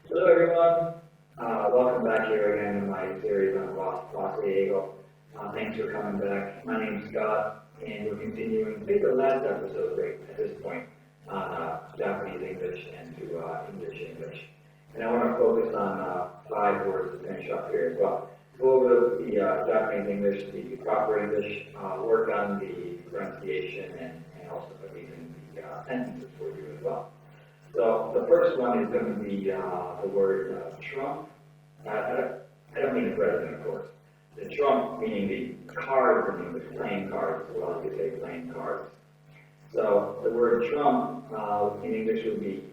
Hello everyone, welcome back here again in my series on和製英語. Thanks for coming back. My name is Scott, and we're continuing, I think the last episode right at this point, on Japanese English and to English. And I want to focus on 5 words to finish up here as well. Go over the Japanese English, the proper English, work on the pronunciation, and also even the sentences for you as well. So the first one is going to be the word trump. I don't mean the president, of course. The trump meaning the cards in English, playing cards, as well as you say playing cards. So the word trump in English would be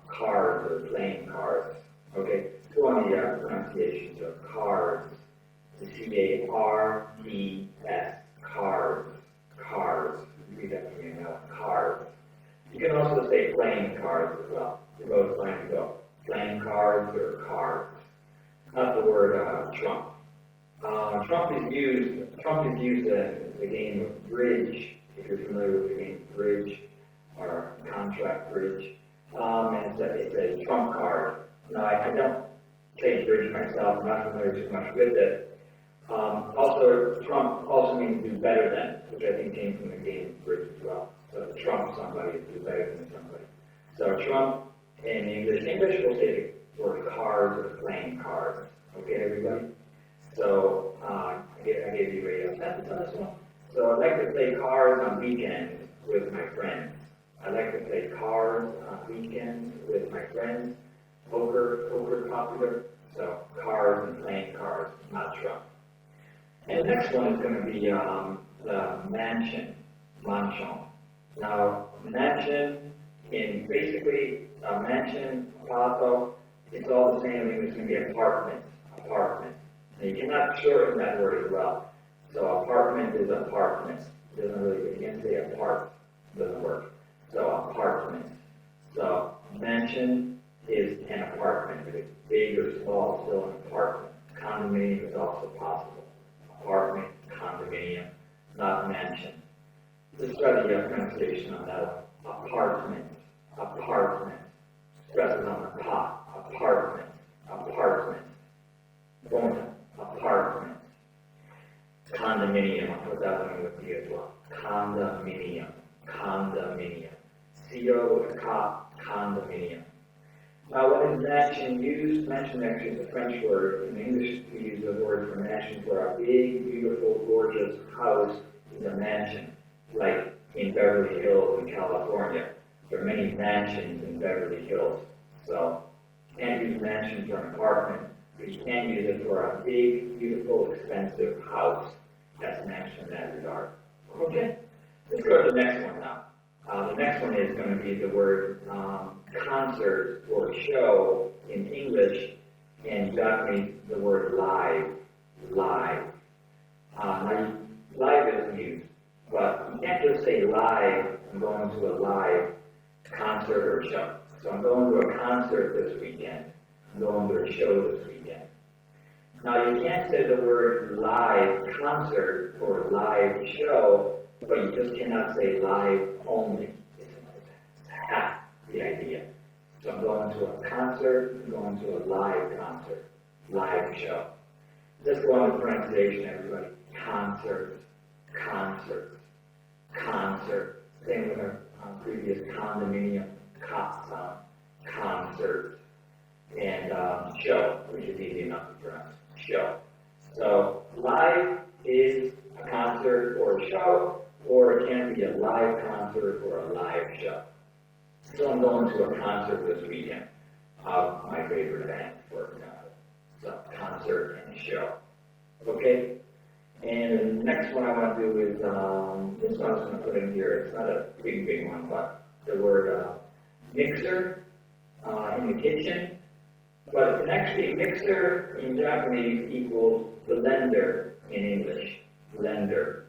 cards or playing cards. Okay, go on the pronunciations of cards. The C-A-R-D-S, cards, cards. Read that for me now, cards. You can also say playing cards as well. You're both fine to go. Playing cards or cards. Not the word trump. Trump is used in the game of bridge, if you're familiar with the game of bridge or contract bridge. And it's a trump card. Now, I don't play bridge myself. I'm not familiar too much with it. Also, trump also means do better than, which I think came from the game of bridge as well. So trump somebody is do better than somebody. So trump in English we'll say the word cards or playing cards. Okay, everybody? So I gave you a sentence on this one. So I like to play cards on weekends with my friends. I like to play cards on weekends with my friends. Poker popular. So cards and playing cards, not trump. And the next one is going to be the mansion, manshon. Now, mansion, in basically a mansion, apato, it's all the same. It's going to be apartment. And you cannot shorten that word as well. So apartment is apartment. It doesn't really, you can't say apart, it doesn't work. So apartment. So mansion is an apartment. If it's big or small, it's still an apartment. Condominium is also possible. Apartment, condominium, not mansion. Let's try the pronunciation on that one. Apartment. Stresses on the pa. Apartment. Bona. Apartment. Condominium. I'll put that one with you as well. Condominium. C-O with a ka. Condominium. Now, when is mansion used? Mansion actually is a French word. In English, we use the word for mansion for a big, beautiful, gorgeous house is a mansion. Like in Beverly Hills in California. There are many mansions in Beverly Hills. So, you can't use mansion for an apartment, but you can use it for a big, beautiful, expensive house. That's mansion in that regard. Okay? Let's go to the next one now. The next one is going to be the word concert or show in English, and Japanese, the word live. Now, live is used, but you can't just say live, I'm going to a live concert or show. So I'm going to a concert this weekend. I'm going to a show this weekend. Now, you can't say the word live concert or live show, but you just cannot say live only. It's half the idea. So I'm going to a concert, I'm going to a live concert, live show. Let's go on to pronunciation, everybody. Concert. Same with our previous condominium, concert. And show, which is easy enough to pronounce, show. So live is a concert or a show, or it can be a live concert or a live show. So I'm going to a concert this weekend of my favorite band, for example. So concert and show. Okay? And the next one I want to do is, this one I was going to put in here. It's not a big one, but the word mixer in the kitchen. But it can actually, mixer in Japanese equals blender in English. Blender.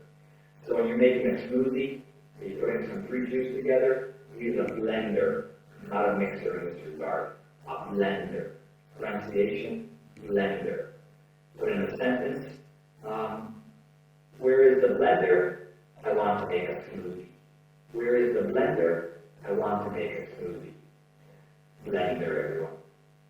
So when you're making a smoothie, you're putting some fruit juice together, you use a blender, not a mixer in this regard. A blender. Pronunciation, blender. Put in a sentence. Where is the blender? I want to make a smoothie. Where is the blender? I want to make a smoothie. Blender, everyone.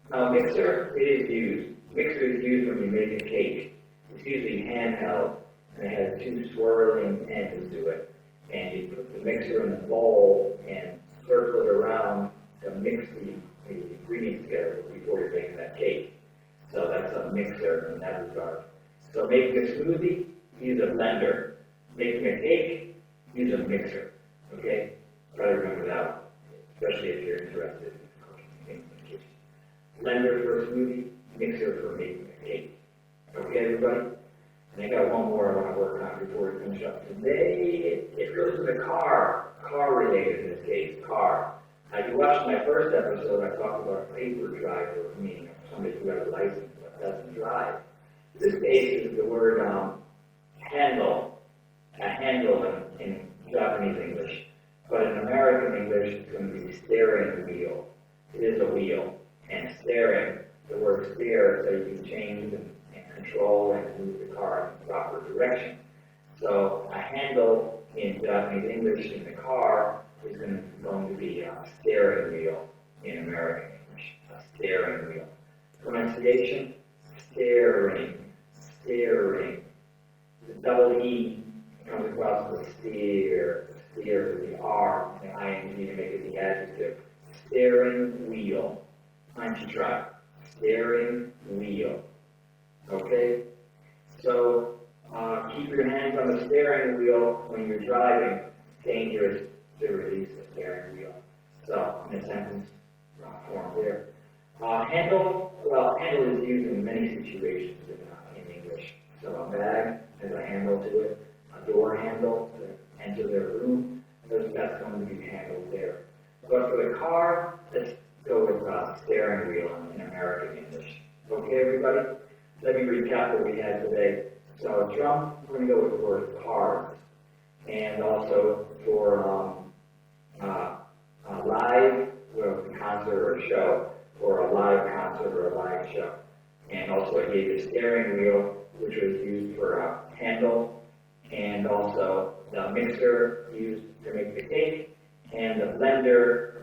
Now, mixer, it is used. Mixer is used when you make a cake. It's usually handheld, and it has two swirling ends to it. And you put the mixer in the bowl and circle it around to mix the ingredients together before you're making that cake. So that's a mixer in that regard. So making a smoothie, use a blender. Making a cake, use a mixer. Okay? Try to remember that one, especially if you're interested in cooking things in the kitchen. Blender for a smoothie, mixer for making a cake. Okay, everybody? And I got one more I want to work on before we finish up. Today, it really is a car related in this case, car. Now, if you watched my first episode, I talked about a paper driver, meaning somebody who has a license but doesn't drive. This case is the word handle, a handle in Japanese English. But in American English, it's going to be steering wheel. It is a wheel. And steering, the word steer, so you can change and control and move the car in the proper direction. So a handle in Japanese English in the car is going to be a steering wheel in American English, a steering wheel. Pronunciation, steering, steering. The double E comes across with steer with the R and the ing to make it the adjective. Steering wheel. Why don't you try? Steering wheel. Okay? So, keep your hands on the steering wheel when you're driving. It's dangerous to release the steering wheel. So, in a sentence form there. Handle, well, handle is used in many situations in English. So, a bag has a handle to it, a door handle to enter their room, that's going to be handled there. But for the car, let's go with steering wheel in American English. Okay, everybody? Let me recap what we had today. So drum, we're going to go with the word cards. And also for live, well, a concert or a show, or a live concert or a live show. And also I gave the steering wheel, which was used for a handle, and also the mixer used to make the cake, and the blender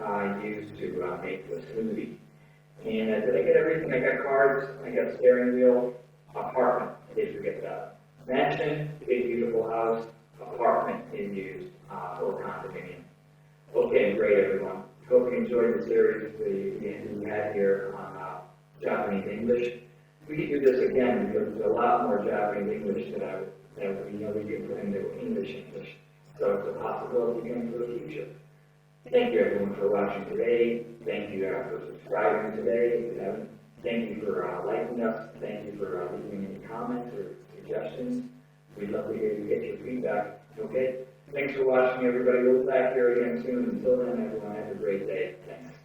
used to make the smoothie. And did I get everything? I got cards, I got steering wheel, apartment, I did forget that. Mansion, big beautiful house, apartment is used for condominium. Okay, great everyone. Hope you enjoyed the series we had here on Japanese English. We could do this again because there's a lot more Japanese English that we can put into English. So it's a possibility again for the future. Thank you everyone for watching today. Thank you for subscribing today. Thank you for liking us. Thank you for leaving any comments or suggestions. We'd love to hear you get your feedback. Okay? Thanks for watching everybody. We'll be back here again soon. Until then, everyone have a great day. Thanks.